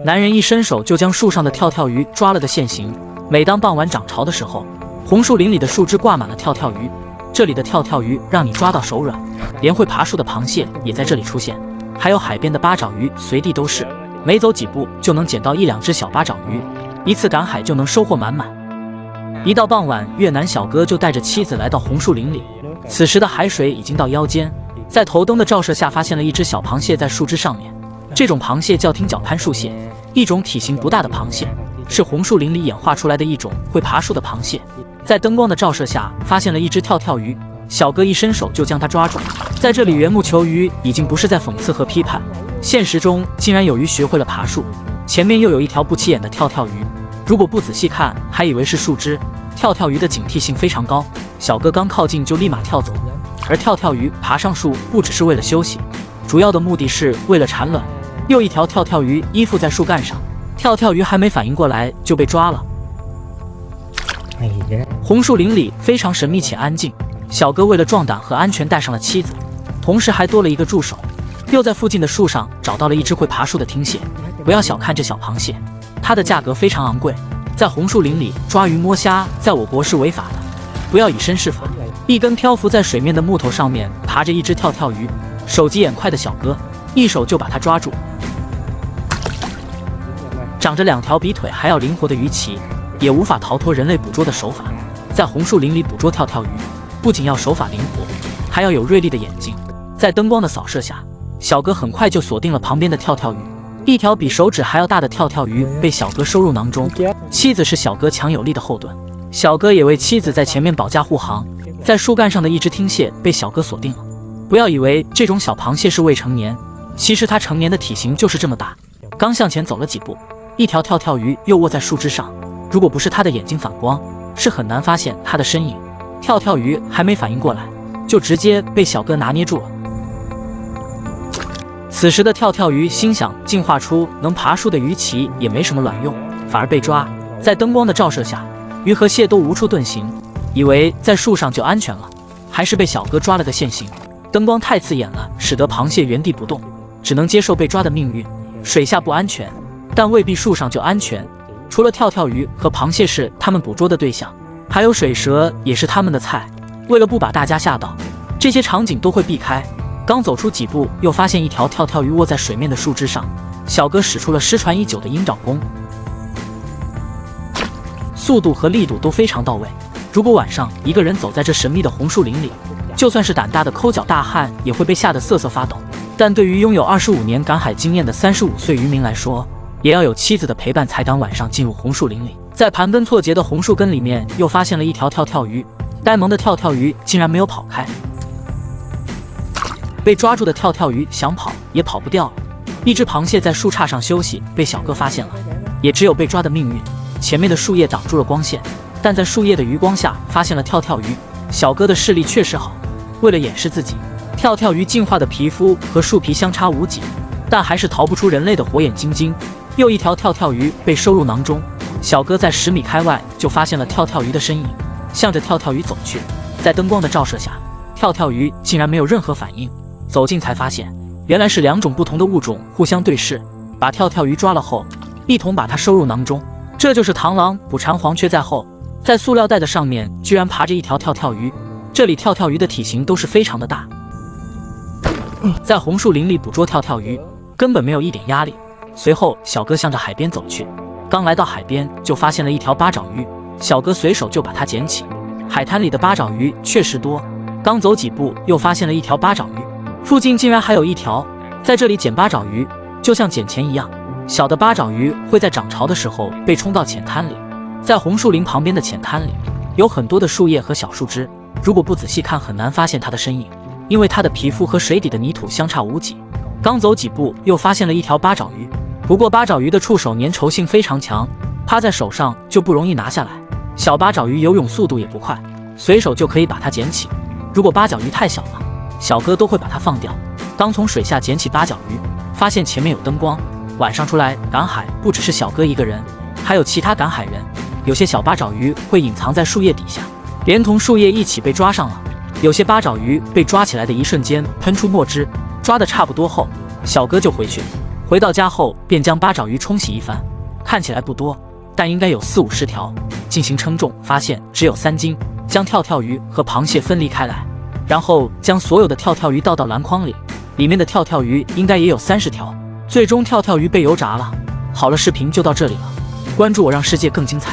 男人一伸手就将树上的跳跳鱼抓了个现行。每当傍晚涨潮的时候，红树林里的树枝挂满了跳跳鱼，这里的跳跳鱼让你抓到手软，连会爬树的螃蟹也在这里出现，还有海边的八爪鱼随地都是，没走几步就能捡到1、2只小八爪鱼，一次赶海就能收获满满。一到傍晚，越南小哥就带着妻子来到红树林里，此时的海水已经到腰间，在头灯的照射下发现了一只小螃蟹在树枝上面，这种螃蟹叫听角攀树蟹，一种体型不大的螃蟹，是红树林里演化出来的一种会爬树的螃蟹。在灯光的照射下发现了一只跳跳鱼，小哥一伸手就将它抓住。在这里缘木求鱼已经不是在讽刺和批判，现实中竟然有鱼学会了爬树，前面又有一条不起眼的跳跳鱼，如果不仔细看还以为是树枝。跳跳鱼的警惕性非常高，小哥刚靠近就立马跳走。而跳跳鱼爬上树不只是为了休息，主要的目的是为了产卵。又一条跳跳鱼依附在树干上，跳跳鱼还没反应过来就被抓了。红树林里非常神秘且安静，小哥为了壮胆和安全带上了妻子，同时还多了一个助手。又在附近的树上找到了一只会爬树的听蟹。不要小看这小螃蟹，它的价格非常昂贵，在红树林里抓鱼摸虾在我国是违法的，不要以身试法。一根漂浮在水面的木头上面爬着一只跳跳鱼，手疾眼快的小哥一手就把它抓住。长着2条比腿还要灵活的鱼鳍，也无法逃脱人类捕捉的手法。在红树林里捕捉跳跳鱼，不仅要手法灵活，还要有锐利的眼睛。在灯光的扫射下，小哥很快就锁定了旁边的跳跳鱼。一条比手指还要大的跳跳鱼被小哥收入囊中，妻子是小哥强有力的后盾，小哥也为妻子在前面保驾护航。在树干上的一只听蟹被小哥锁定了。不要以为这种小螃蟹是未成年，其实它成年的体型就是这么大。刚向前走了几步，一条跳跳鱼又卧在树枝上，如果不是它的眼睛反光，是很难发现它的身影。跳跳鱼还没反应过来，就直接被小哥拿捏住了。此时的跳跳鱼心想，进化出能爬树的鱼鳍也没什么卵用，反而被抓。在灯光的照射下，鱼和蟹都无处遁形，以为在树上就安全了，还是被小哥抓了个现行。灯光太刺眼了，使得螃蟹原地不动，只能接受被抓的命运。水下不安全，但未必树上就安全。除了跳跳鱼和螃蟹是他们捕捉的对象，还有水蛇也是他们的菜。为了不把大家吓到，这些场景都会避开。刚走出几步，又发现一条跳跳鱼卧在水面的树枝上，小哥使出了失传已久的鹰爪功，速度和力度都非常到位。如果晚上一个人走在这神秘的红树林里，就算是胆大的抠脚大汉也会被吓得瑟瑟发抖。但对于拥有25年赶海经验的35岁渔民来说，也要有妻子的陪伴才敢晚上进入红树林里。在盘根错节的红树根里面，又发现了一条跳跳鱼。呆萌的跳跳鱼竟然没有跑开，被抓住的跳跳鱼想跑也跑不掉了。一只螃蟹在树杈上休息，被小哥发现了，也只有被抓的命运。前面的树叶挡住了光线，但在树叶的余光下发现了跳跳鱼。小哥的视力确实好，为了掩饰自己，跳跳鱼进化的皮肤和树皮相差无几，但还是逃不出人类的火眼金睛。又一条跳跳鱼被收入囊中，小哥在10米开外就发现了跳跳鱼的身影，向着跳跳鱼走去。在灯光的照射下，跳跳鱼竟然没有任何反应。走近才发现，原来是2种不同的物种互相对视，把跳跳鱼抓了后，一同把它收入囊中。这就是螳螂捕蝉，黄雀在后。在塑料袋的上面居然爬着一条跳跳鱼，这里跳跳鱼的体型都是非常的大。在红树林里捕捉跳跳鱼根本没有一点压力。随后小哥向着海边走去，刚来到海边就发现了一条八爪鱼，小哥随手就把它捡起。海滩里的八爪鱼确实多，刚走几步又发现了一条八爪鱼，附近竟然还有一条。在这里捡八爪鱼就像捡钱一样，小的八爪鱼会在涨潮的时候被冲到浅滩里。在红树林旁边的浅滩里有很多的树叶和小树枝，如果不仔细看很难发现它的身影，因为它的皮肤和水底的泥土相差无几。刚走几步又发现了一条八爪鱼，不过八爪鱼的触手粘稠性非常强，趴在手上就不容易拿下来。小八爪鱼游泳速度也不快，随手就可以把它捡起。如果八角鱼太小了，小哥都会把它放掉。刚从水下捡起八角鱼，发现前面有灯光，晚上出来赶海不只是小哥一个人，还有其他赶海人。有些小八爪鱼会隐藏在树叶底下，连同树叶一起被抓上了。有些八爪鱼被抓起来的一瞬间喷出墨汁，抓得差不多后，小哥就回去。回到家后便将八爪鱼冲洗一番，看起来不多，但应该有40-50条。进行称重，发现只有3斤，将跳跳鱼和螃蟹分离开来，然后将所有的跳跳鱼倒到篮筐里，里面的跳跳鱼应该也有30条。最终跳跳鱼被油炸了。好了，视频就到这里了，关注我，让世界更精彩。